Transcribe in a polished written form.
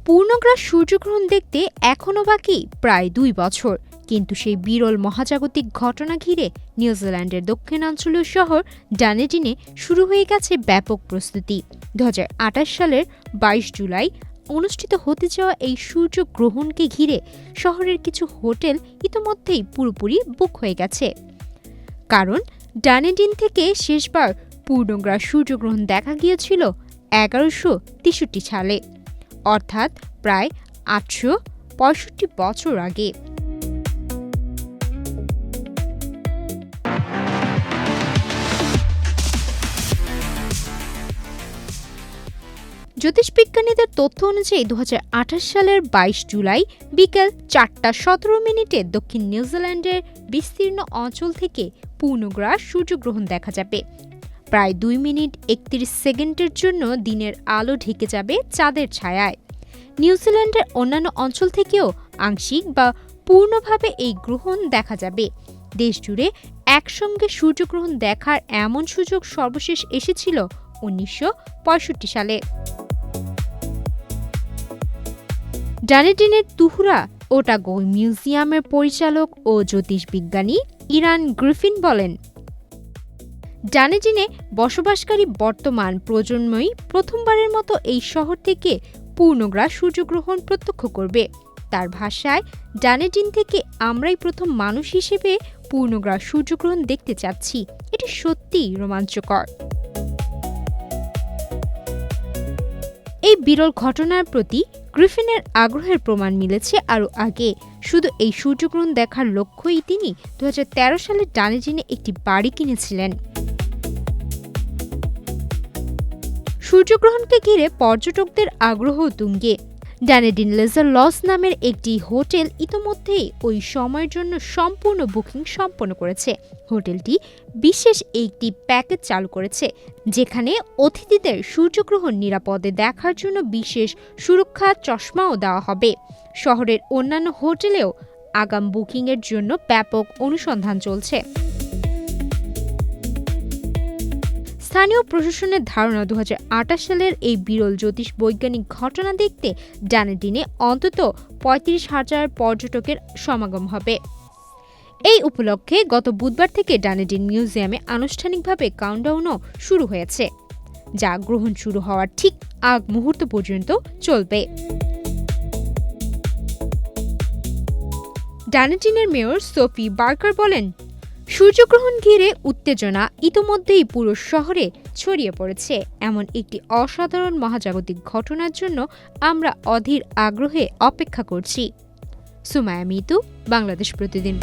পূর্ণগ্রাস সূর্যগ্রহণ দেখতে এখনও বাকি প্রায় ২ বছর, কিন্তু সেই বিরল মহাজাগতিক ঘটনা ঘিরে নিউজিল্যান্ডের দক্ষিণাঞ্চলীয় শহর ডানেডিনে শুরু হয়ে গেছে ব্যাপক প্রস্তুতি। ২০২৮ সালের ২২ জুলাই অনুষ্ঠিত হতে যাওয়া এই সূর্যগ্রহণকে ঘিরে শহরের কিছু হোটেল ইতোমধ্যেই পুরোপুরি বুক হয়ে গেছে, কারণ ডানেডিন থেকে শেষবার পূর্ণগ্রাস সূর্যগ্রহণ দেখা গিয়েছিল ১১৬৩ সালে, অর্থাৎ প্রায় ৮৬৫ বছর আগে। জ্যোতিষবিজ্ঞানীদের তথ্য অনুযায়ী ২০২৮ সালের ২২ জুলাই বিকেল ৪টা ১৭ দক্ষিণ নিউজিল্যান্ডের বিস্তীর্ণ অঞ্চল থেকে পূর্ণগ্রাস সূর্যগ্রহণ দেখা যাবে। প্রায় ২ মিনিট ৩১ সেকেন্ডের জন্য দিনের আলো ঢেকে যাবে চাঁদের ছায়ায়। নিউজিল্যান্ডের অন্যান্য অঞ্চল থেকেও আংশিক বা পূর্ণভাবে এই গ্রহণ দেখা যাবে। দেশজুড়ে একসঙ্গে সূর্যগ্রহণ দেখার এমন সুযোগ সর্বশেষ এসেছিল ১৯৬৫ সালে। ডানেডিনের তুহুরা ওটাগো মিউজিয়ামের পরিচালক ও জ্যোতিষবিজ্ঞানী ইরান গ্রিফিন বলেন, ডানেডিনে বসবাসকারী বর্তমান প্রজন্মই প্রথমবারের মতো এই শহর থেকে পূর্ণগ্রাস সূর্যগ্রহণ প্রত্যক্ষ করবে। তার ভাষায়, ডানেডিন থেকে আমরাই প্রথম মানুষ হিসেবে পূর্ণগ্রাস সূর্যগ্রহণ দেখতে চাচ্ছি। এটি সত্যিই রোমাঞ্চকর। এই বিরল ঘটনার প্রতি গ্রিফিনের আগ্রহের প্রমাণ মিলেছে আরও আগে। শুধু এই সূর্যগ্রহণ দেখার লক্ষ্যেই তিনি ২০১৩ সালে ডানেডিনে একটি বাড়ি কিনেছিলেন। সূর্যগ্রহণকে ঘিরে পর্যটকদের আগ্রহ তুঙ্গে। ডানেডিন লেজার লজ নামের একটি হোটেল ইতোমধ্যেই ওই সময়ের জন্য সম্পূর্ণ বুকিং সম্পন্ন করেছে। হোটেলটি বিশেষ একটি প্যাকেজ চালু করেছে, যেখানে অতিথিদের সূর্যগ্রহণ নিরাপদে দেখার জন্য বিশেষ সুরক্ষা চশমাও দেওয়া হবে। শহরের অন্যান্য হোটেলেও আগাম বুকিংয়ের জন্য ব্যাপক অনুসন্ধান চলছে। স্থানীয় প্রশাসনের ধারণা, ২০২৮ সালের এই বিরল জ্যোতিষ বৈজ্ঞানিক ঘটনা দেখতে ডানেডিনে অন্তত ৩৫,০০০ পর্যটকের সমাগম হবে। এই উপলক্ষে গত বুধবার থেকে ডানেডিন মিউজিয়ামে আনুষ্ঠানিকভাবে কাউন্টডাউনও শুরু হয়েছে, যা গ্রহণ শুরু হওয়ার ঠিক আগ মুহূর্ত পর্যন্ত চলবে। ডানেডিনের মেয়র সোফি বার্কার বলেন, সূর্যগ্রহণ ঘিরে উত্তেজনা ইতোমধ্যেই পুরো শহরে ছড়িয়ে পড়েছে। এমন একটি অসাধারণ মহাজাগতিক ঘটনার জন্য আমরা অধীর আগ্রহে অপেক্ষা করছি। সুমায়া মিতু, বাংলাদেশ প্রতিদিন।